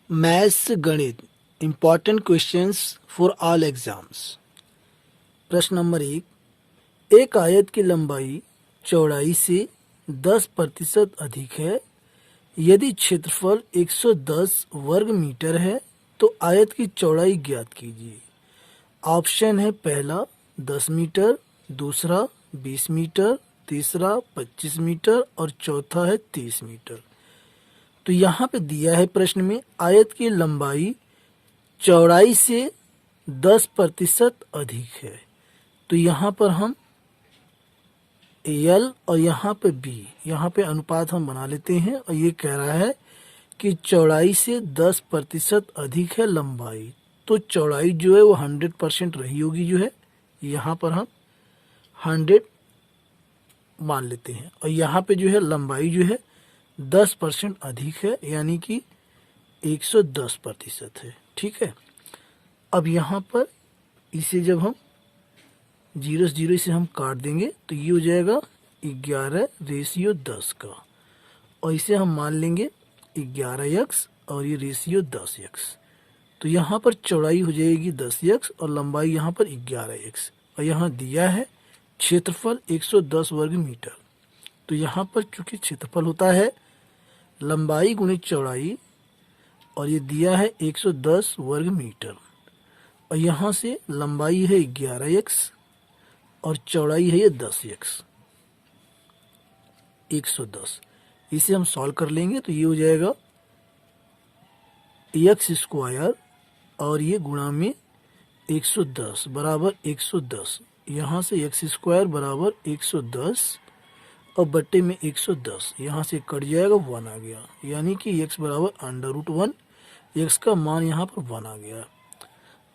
Maths गणित important questions for all exams. प्रश्न number 1। एक आयत की लंबाई चौड़ाई से 10% अधिक है। यदि क्षेत्रफल 110 वर्ग मीटर है तो आयत की चौड़ाई ज्ञात कीजिए। ऑप्शन है पहला 10 मीटर, दूसरा 20 मीटर, तीसरा 25 मीटर और चौथा है 30 मीटर। तो यहाँ पे दिया है प्रश्न में आयत की लंबाई चौड़ाई से 10% अधिक है। तो यहाँ पर हम एल और यहाँ पे बी, यहाँ पे अनुपात हम बना लेते हैं और ये कह रहा है कि चौड़ाई से 10% अधिक है लंबाई। तो चौड़ाई जो है वो 100% रही होगी, जो है यहाँ पर हम 100 मान लेते हैं और यहाँ पे जो है लंबाई जो है 10% अधिक है, यानी कि 110% है। ठीक है। अब यहाँ पर इसे जब हम 0 से 0 से हम काट देंगे तो ये हो जाएगा 11/10 का, और इसे हम मान लेंगे 11x और ये रेशियो 10x। तो यहाँ पर चौड़ाई हो जाएगी 10x और लंबाई यहाँ पर 11x, और यहाँ दिया है क्षेत्रफल 110 वर्ग मीटर। तो यहाँ पर चूंकि क्षेत्रफल होता है लंबाई गुणित चौड़ाई, और ये दिया है 110 वर्ग मीटर, और यहाँ से लंबाई है 11x और चौड़ाई है ये 10x, 110। इसे हम सॉल्व कर लेंगे तो ये हो जाएगा x² और ये गुणा में 110 बराबर 110। यहाँ से x² बराबर 110 और बट्टे में 110, यहाँ से कट जाएगा 1 आ गया, यानी कि x बराबर √1। x का मान यहाँ पर 1 आ गया।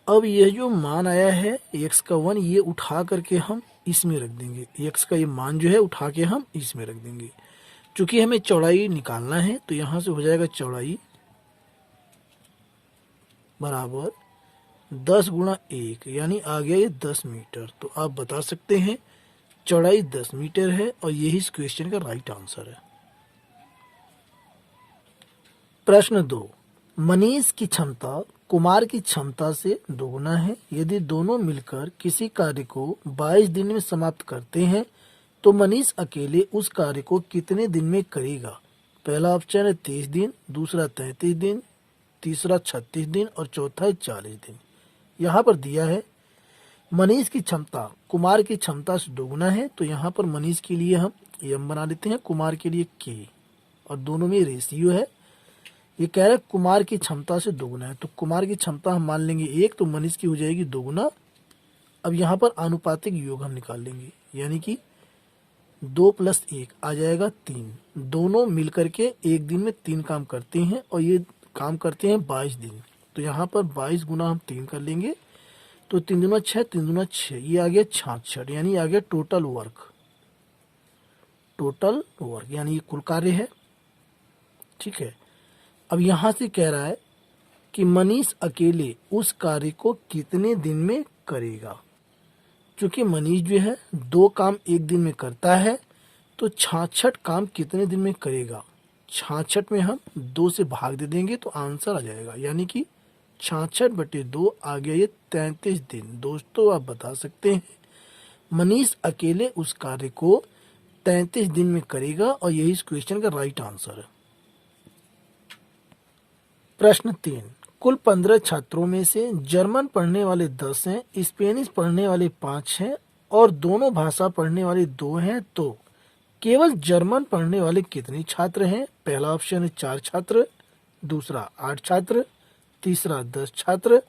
अब यह जो मान आया है x का 1, ये उठा करके हम इसमें रख देंगे। x का ये मान जो है उठा के हम इसमें रख देंगे। चूंकि हमें चौड़ाई निकालना है तो यहाँ से हो जाएगा चौड़ाई बराबर 10 गुणा 1, यानी आ गया ये 10 मीटर। तो आप बता सकते हैं चौड़ाई 10 मीटर है और यही इस क्वेश्चन का राइट आंसर है। प्रश्न 2। मनीष की क्षमता कुमार की क्षमता से दोगुना है। यदि दोनों मिलकर किसी कार्य को 22 दिन में समाप्त करते हैं तो मनीष अकेले उस कार्य को कितने दिन में करेगा। पहला ऑप्शन है 30 दिन, दूसरा 33 दिन, तीसरा 36 दिन और चौथा है 40 दिन। यहाँ पर दिया है मनीष की क्षमता कुमार की क्षमता से दोगुना है, तो यहाँ पर मनीष के लिए हम m बना लेते हैं, कुमार के लिए k, और दोनों में रेशियो है। ये कह रहा है कुमार की क्षमता से दोगुना है, तो कुमार की क्षमता हम मान लेंगे 1, तो मनीष की हो जाएगी दोगुना। अब यहाँ पर आनुपातिक योग हम निकाल लेंगे, यानी कि 2 + 1 आ जाएगा 3। दोनों मिलकर के एक दिन में 3 काम करते हैं और ये काम करते हैं 22 दिन। तो यहाँ पर 22 गुना हम 3 कर लेंगे, तो 3 दूना 6, 3 दूना 6, ये आ गया 66, यानी आ गया टोटल वर्क, यानी ये कुल कार्य है। ठीक है। अब यहाँ से कह रहा है कि मनीष अकेले उस कार्य को कितने दिन में करेगा। क्योंकि मनीष जो है 2 काम एक दिन में करता है, तो 66 काम कितने दिन में करेगा। 66 में हम 2 से भाग दे देंगे तो आंसर आ जाएगा, यानी कि 66/2 आ गया ये 33 दिन। दोस्तों आप बता सकते हैं मनीष अकेले उस कार्य को 33 दिन में करेगा, और यही इस क्वेश्चन का राइट आंसर है। प्रश्न 3। कुल 15 छात्रों में से जर्मन पढ़ने वाले 10 हैं, स्पेनिश पढ़ने वाले 5 हैं और दोनों भाषा पढ़ने वाले 2 हैं, तो केवल जर्मन पढ़ने वाले कितने छात्र हैं। पहला ऑप्शन है 4 छात्र, दूसरा 8 छात्र, तीसरा 10 छात्र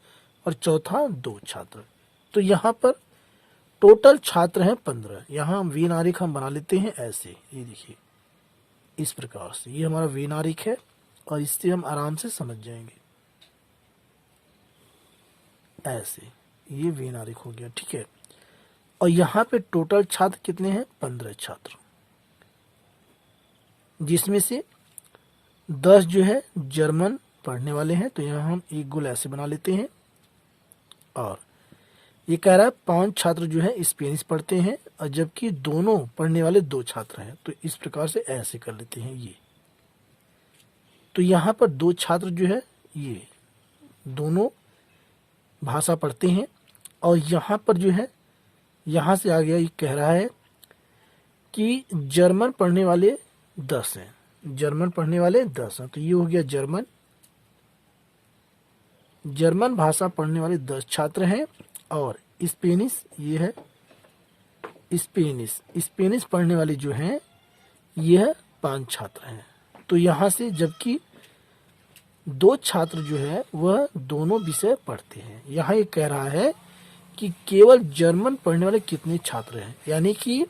और चौथा 2 छात्र। तो यहाँ पर टोटल छात्र हैं 15। यहाँ वीन आरेख हम बना लेते हैं ऐसे, ये देखिए इस प्रकार से, ये हमारा वीन आरेख है और इससे हम आराम से समझ जाएंगे। ऐसे ये वीन आरेख हो गया। ठीक है। और यहाँ पे टोटल छात्र कितने हैं, 15 छात्र, जिसमें से 10 जो है जर्मन पढ़ने वाले हैं। तो यहाँ हम एक गोल ऐसे बना लेते हैं, और ये कह रहा है 5 छात्र जो है स्पेनिश पढ़ते हैं, और जबकि दोनों पढ़ने वाले 2 छात्र हैं, तो इस प्रकार से ऐसे कर लेते हैं ये। तो यहाँ पर 2 छात्र जो है ये दोनों भाषा पढ़ते हैं। और यहाँ पर जो है, यहाँ से आ गया, ये कह रहा है कि जर्मन पढ़ने वाले 10 हैं, जर्मन पढ़ने वाले 10 हैं। तो ये हो गया जर्मन, जर्मन भाषा पढ़ने वाले 10 छात्र हैं। और स्पेनिश, ये है स्पेनिश, स्पेनिश पढ़ने वाले जो हैं यह 5 छात्र हैं। तो यहाँ से जबकि 2 छात्र जो है वह दोनों विषय पढ़ते हैं। यहाँ ये कह रहा है कि केवल जर्मन पढ़ने वाले कितने छात्र हैं, यानी कि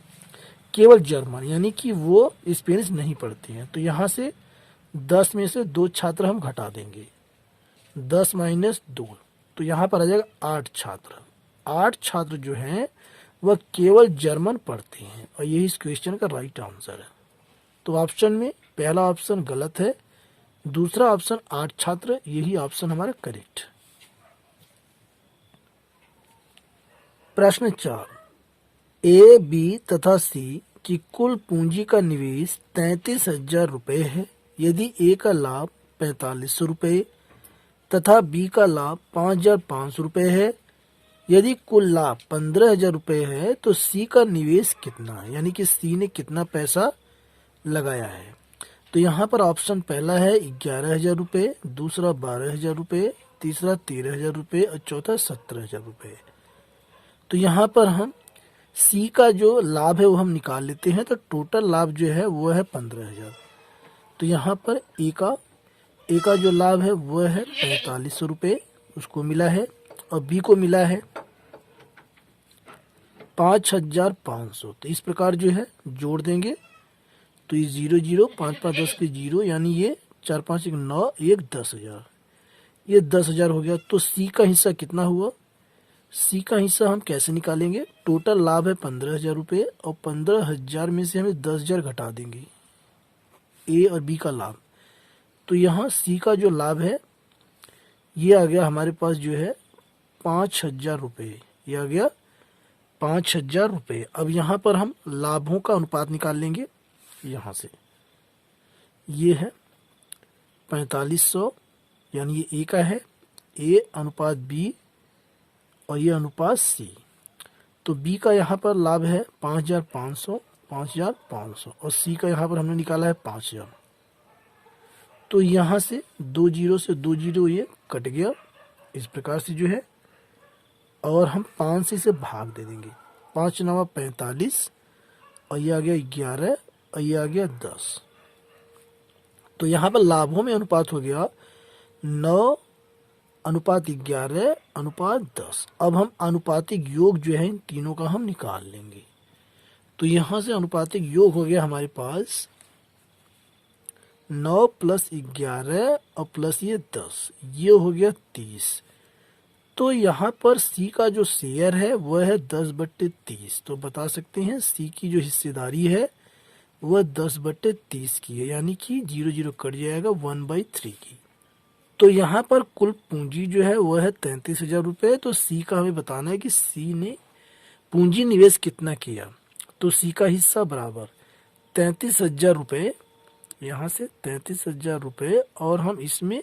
केवल जर्मन, यानी कि वो स्पेनिश नहीं पढ़ते हैं। तो यहाँ से 10 में से 2 छात्र हम घटा देंगे, 10 माइनस 2, तो यहाँ पर आ जाएगा 8 छात्र। 8 छात्र जो हैं वह केवल जर्मन पढ़ते हैं, और यही इस क्वेश्चन का राइट आंसर है। तो ऑप्शन में पहला ऑप्शन गलत है, दूसरा ऑप्शन 8 छात्र, यही ऑप्शन हमारा करेक्ट। प्रश्न 4, ए, बी तथा सी की कुल पूंजी का निवेश 33,000 रुपये है। यदि ए का लाभ 4500 रुपये तथा बी का लाभ 5,500 रुपये है, यदि कुल लाभ 15,000 रुपये है तो सी का निवेश कितना है, यानी कि सी ने कितना पैसा लगाया है। तो यहाँ पर ऑप्शन पहला है 11,000 रुपये, दूसरा 12,000 रुपये, तीसरा 13,000 रुपये और चौथा 17,000 रुपये। तो यहाँ पर हम सी का जो लाभ है वो हम निकाल लेते हैं। तो टोटल लाभ जो है वो है 15,000। तो यहाँ पर ए का जो लाभ है वो है 4500 रुपये, उसको मिला है, और बी को मिला है 5,500। तो इस प्रकार जो है जोड़ देंगे, तो ये 0 0 5 5 10 के 0, यानी ये 4 5 1 9 1 10,000, ये 10,000 हो गया। तो सी का हिस्सा कितना हुआ, सी का हिस्सा हम कैसे निकालेंगे, टोटल लाभ है 15,000 रुपये, और 15,000 में से हमें 10,000 घटा देंगे ए और बी का लाभ। तो यहाँ सी का जो लाभ है ये आ गया हमारे पास जो है 5,000 रुपये, ये आ गया 5,000 रुपये। अब यहाँ पर हम लाभों का अनुपात निकाल लेंगे। यहाँ से ये है 4500, यानी ये ए का है, ए अनुपात बी, और ये अनुपात सी। तो बी का यहाँ पर लाभ है 5,500, और सी का यहाँ पर हमने निकाला है 5,000। तो यहाँ से 2 0 से 2 0 ये कट गया, इस प्रकार से जो है, और हम 5 से इसे भाग दे देंगे, 5 9 45, और ये आ गया 11, और ये आ गया 10। तो यहाँ पर लाभों में अनुपात हो गया 9 अनुपात 11 अनुपात 10। अब हम अनुपातिक योग जो है इन तीनों का हम निकाल लेंगे। तो यहाँ से अनुपातिक योग हो गया हमारे पास 9 प्लस 11 और प्लस ये 10, ये हो गया 30। तो यहाँ पर सी का जो शेयर है वह है 10/30। तो बता सकते हैं सी की जो हिस्सेदारी है वह 10/30 की है, यानी कि 0 0 कट जाएगा, 1/3 की। तो यहाँ पर कुल पूंजी जो है वह है 33,000 रुपये। तो सी का हमें बताना है कि सी ने पूंजी निवेश कितना किया। तो सी का हिस्सा बराबर 33,000 रुपये, यहाँ से 33,000 रुपये, और हम इसमें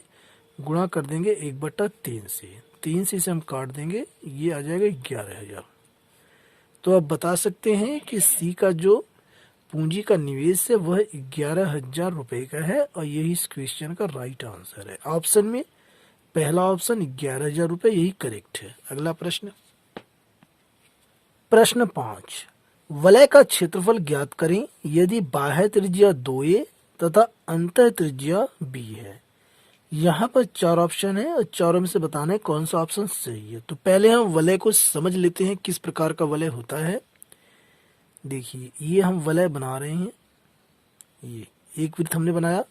गुणा कर देंगे 1/3 से, 3 से इसे हम काट देंगे, ये आ जाएगा 11,000। तो आप बता सकते हैं कि सी का जो पूंजी का निवेश है वह 11,000 रुपये का है, और यही इस क्वेश्चन का राइट आंसर है। ऑप्शन में पहला ऑप्शन 11,000 रुपये, यही करेक्ट है। अगला प्रश्न, प्रश्न 5, वलय का क्षेत्रफल ज्ञात करें यदि बाह्य त्रिज्या 2a तथा अंतः त्रिज्या b है। यहाँ पर 4 ऑप्शन है, और चारों में से बताना है कौन सा ऑप्शन सही है। तो पहले हम वलय को समझ लेते हैं किस प्रकार का वलय होता है। देखिए, ये हम वलय बना रहे हैं, ये एक वृत्त हमने बनाया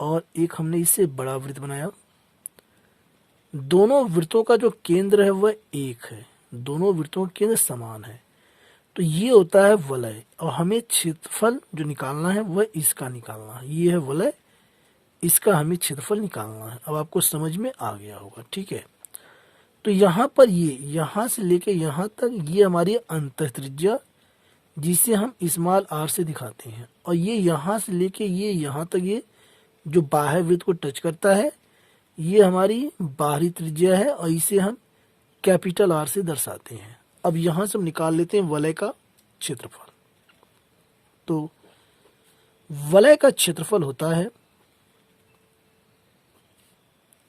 और एक हमने इससे बड़ा वृत्त बनाया। दोनों वृत्तों का जो केंद्र है वह एक है, दोनों वृत्तों का केंद्र समान है। तो ये होता है वलय, और हमें क्षेत्रफल जो निकालना है वह इसका निकालना है। ये है वलय, इसका हमें क्षेत्रफल निकालना है। अब आपको समझ में आ गया होगा, ठीक है। तो यहाँ पर ये यहाँ से लेके यहाँ तक ये हमारी अंतः त्रिज्या, जिसे हम स्मॉल r से दिखाते हैं, और ये यहाँ से लेके ये यहाँ तक ये जो बाह्य वृत्त को टच करता है ये हमारी बाहरी त्रिज्या है और इसे हम कैपिटल आर से दर्शाते हैं। अब यहां से हम निकाल लेते हैं वलय का क्षेत्रफल। तो वलय का क्षेत्रफल होता है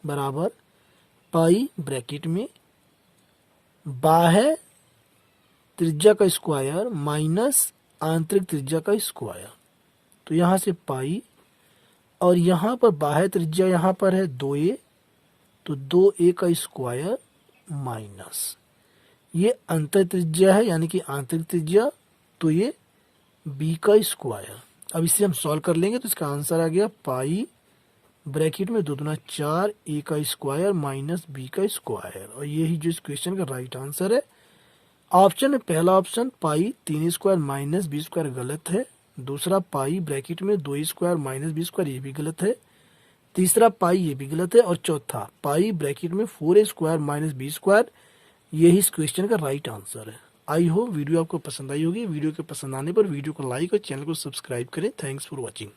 बराबर पाई ब्रैकेट में बाह्य त्रिज्या का स्क्वायर माइनस आंतरिक त्रिज्या का स्क्वायर। तो यहां से पाई और यहां पर बाह्य त्रिज्या यहां पर है 2a, तो 2a का स्क्वायर माइनस ये अंतर त्रिज्या है यानी कि आंतरिक त्रिज्या, तो ये b का स्क्वायर। अब इसे हम सॉल्व कर लेंगे तो इसका आंसर आ गया पाई ब्रैकेट में 2 दूना 4 a का स्क्वायर माइनस b का स्क्वायर। और यही जो इस क्वेश्चन का राइट आंसर है। ऑप्शन में पहला option pi 3 square minus B square गलत है। दूसरा पाई ब्रैकेट में 2 स्क्वायर माइनस बी स्क्वायर ये भी गलत है। तीसरा पाई ये भी गलत है। और चौथा पाई ब्रैकेट में 4 स्क्वायर माइनस बी स्क्वायर यही इस क्वेश्चन का राइट आंसर है। आई होप वीडियो आपको पसंद आई होगी। वीडियो के पसंद आने पर वीडियो को लाइक और चैनल को सब्सक्राइब करें। Thanks for watching.